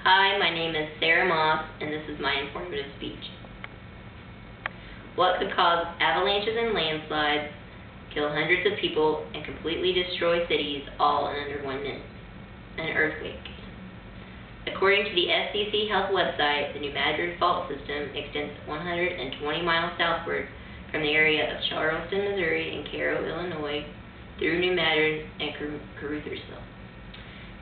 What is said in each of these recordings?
Hi, my name is Sarah Moss, and this is my informative speech. What could cause avalanches and landslides, kill hundreds of people, and completely destroy cities all in under 1 minute? An earthquake. According to the SCC Health website, the New Madrid Fault System extends 120 miles southward from the area of Charleston, Missouri, and Cairo, Illinois, through New Madrid and Caruthersville.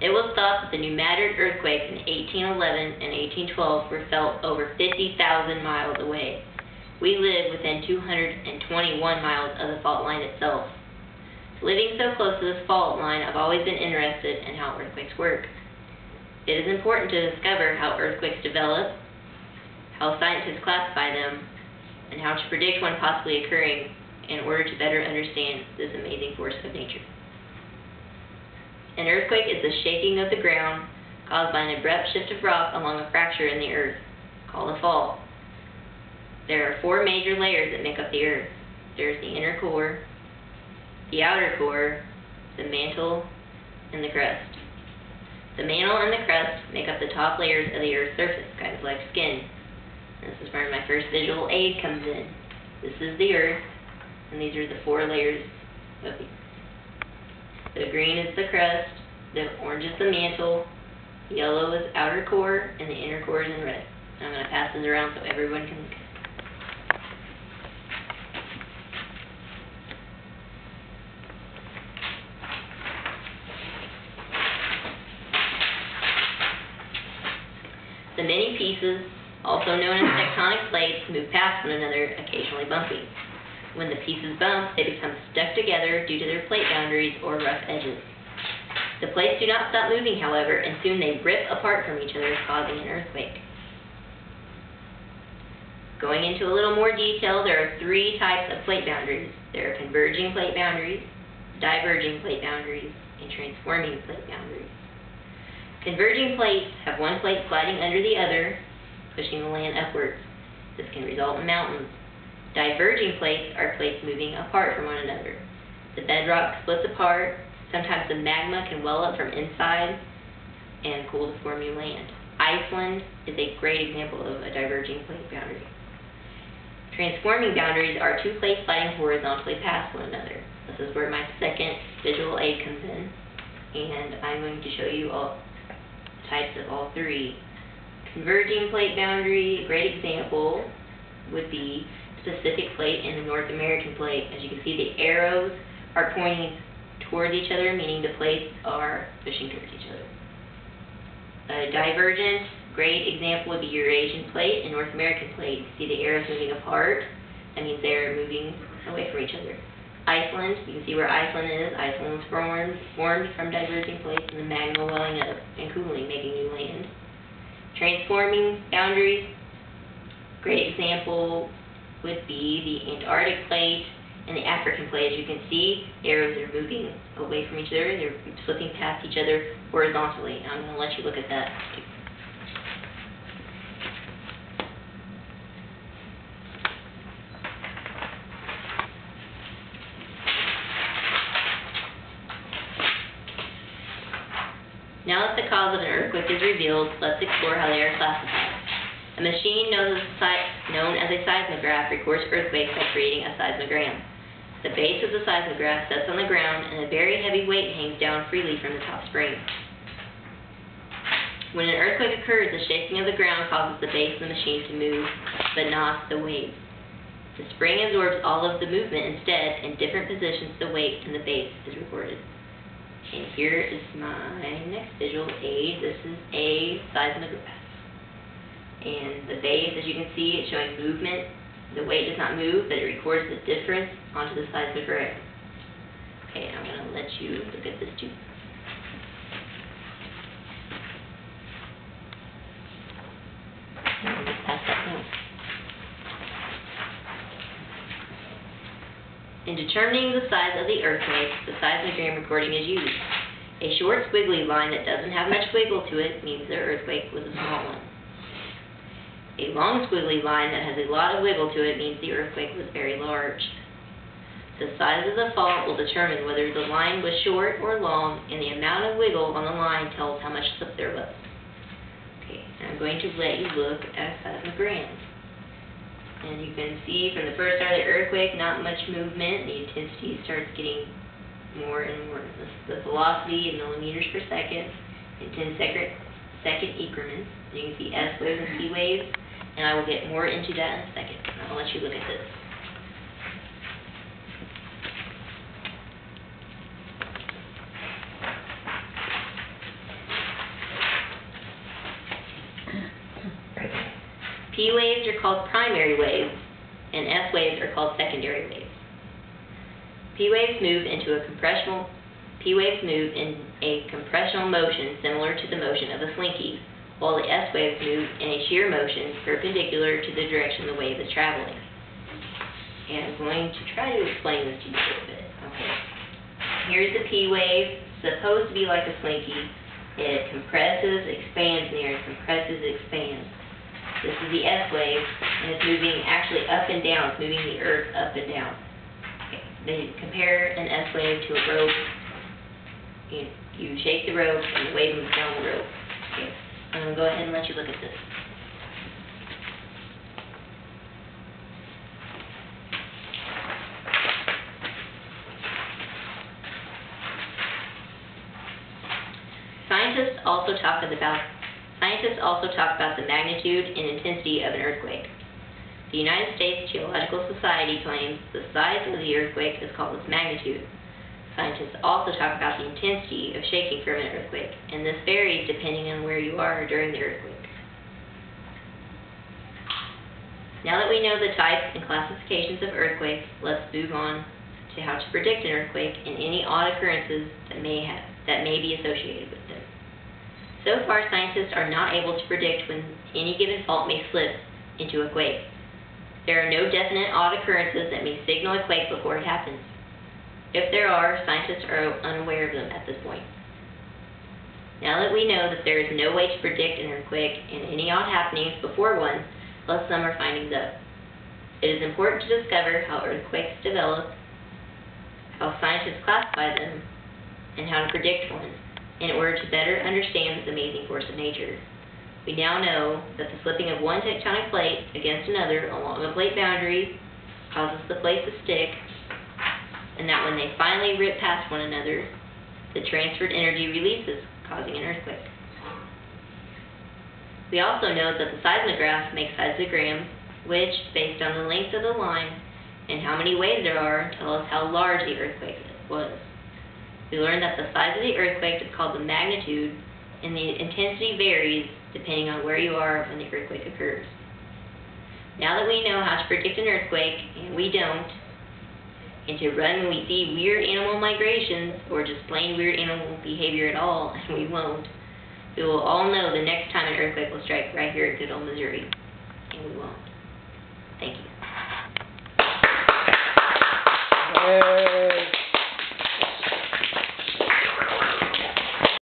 It was thought that the New Madrid earthquakes in 1811 and 1812 were felt over 50,000 miles away. We live within 221 miles of the fault line itself. Living so close to this fault line, I've always been interested in how earthquakes work. It is important to discover how earthquakes develop, how scientists classify them, and how to predict one possibly occurring in order to better understand this amazing force of nature. An earthquake is the shaking of the ground caused by an abrupt shift of rock along a fracture in the earth, called a fault. There are 4 major layers that make up the earth. There's the inner core, the outer core, the mantle, and the crust. The mantle and the crust make up the top layers of the earth's surface, kind of like skin. This is where my first visual aid comes in. This is the earth, and these are the 4 layers of the earth. The green is the crust, the orange is the mantle, the yellow is outer core, and the inner core is in red. I'm going to pass this around so everyone can look at it. The many pieces, also known as tectonic plates, move past one another, occasionally bumping. When the pieces bump, they become stuck together due to their plate boundaries or rough edges. The plates do not stop moving, however, and soon they rip apart from each other, causing an earthquake. Going into a little more detail, there are 3 types of plate boundaries. There are converging plate boundaries, diverging plate boundaries, and transforming plate boundaries. Converging plates have one plate sliding under the other, pushing the land upwards. This can result in mountains. Diverging plates are plates moving apart from one another. The bedrock splits apart. Sometimes the magma can well up from inside and cool to form new land. Iceland is a great example of a diverging plate boundary. Transforming boundaries are 2 plates sliding horizontally past one another. This is where my second visual aid comes in, and I'm going to show you all types of all 3. Converging plate boundary, a great example would be Pacific plate and the North American plate. As you can see, the arrows are pointing towards each other, meaning the plates are pushing towards each other. A divergent, great example would be Eurasian plate and North American plate. You see the arrows moving apart. That means they're moving away from each other. Iceland, you can see where Iceland is. Iceland was formed from diverging plates and the magma welling up and cooling, making new land. Transforming boundaries, great example would be the Antarctic plate and the African plate. As you can see, the arrows are moving away from each other. They're slipping past each other horizontally. I'm going to let you look at that. Now that the cause of an earthquake is revealed, let's explore how they are classified. A machine known as a seismograph records earthquakes by creating a seismogram. The base of the seismograph sets on the ground, and a very heavy weight hangs down freely from the top spring. When an earthquake occurs, the shaking of the ground causes the base of the machine to move, but not the weight. The spring absorbs all of the movement instead. In different positions, the weight and the base is recorded. And here is my next visual aid. This is a seismograph. And the base, as you can see, it's showing movement. The weight does not move, but it records the difference onto the seismograph. Okay, I'm going to let you look at this too. Pass that down. In determining the size of the earthquake, the seismogram recording is used. A short squiggly line that doesn't have much wiggle to it means the earthquake was a small one. A long squiggly line that has a lot of wiggle to it means the earthquake was very large. The size of the fault will determine whether the line was short or long, and the amount of wiggle on the line tells how much slip there was. Okay, going to let you look at a seismogram. And you can see from the first start of the earthquake, not much movement. The intensity starts getting more and more. The velocity in millimeters per second in 10-second increments. You can see S waves and P waves, and I will get more into that in a second. I'll let you look at this. P waves are called primary waves, and S waves are called secondary waves. P waves move in a compressional motion similar to the motion of a slinky, while the S waves move in a shear motion perpendicular to the direction the wave is traveling. And I'm going to try to explain this to you a little bit. Okay. Here's the P wave, supposed to be like a slinky. It compresses, expands in the air, compresses, expands. This is the S wave, and it's moving actually up and down. It's moving the earth up and down. Okay. They compare an S wave to a rope. You shake the rope, and the wave moves down the rope. Okay. I'm going to go ahead and let you look at this. Scientists also talk about the magnitude and intensity of an earthquake. The United States Geological Society claims the size of the earthquake is called its magnitude. Scientists also talk about the intensity of shaking from an earthquake, and this varies depending on where you are during the earthquake. Now that we know the types and classifications of earthquakes, let's move on to how to predict an earthquake and any odd occurrences that may be associated with them. So far, scientists are not able to predict when any given fault may slip into a quake. There are no definite odd occurrences that may signal a quake before it happens. If there are, scientists are unaware of them at this point. Now that we know that there is no way to predict an earthquake and any odd happenings before one, let's sum our findings up. It is important to discover how earthquakes develop, how scientists classify them, and how to predict one, in order to better understand this amazing force of nature. We now know that the slipping of one tectonic plate against another along a plate boundary causes the plates to stick, and that when they finally rip past one another, the transferred energy releases, causing an earthquake. We also know that the seismographs make seismograms, which, based on the length of the line and how many waves there are, tell us how large the earthquake was. We learned that the size of the earthquake is called the magnitude, and the intensity varies depending on where you are when the earthquake occurs. Now that we know how to predict an earthquake, and we don't, and to run when we see weird animal migrations, or just plain weird animal behavior at all, and we won't, we will all know the next time an earthquake will strike right here in good old Missouri, and we won't. Thank you.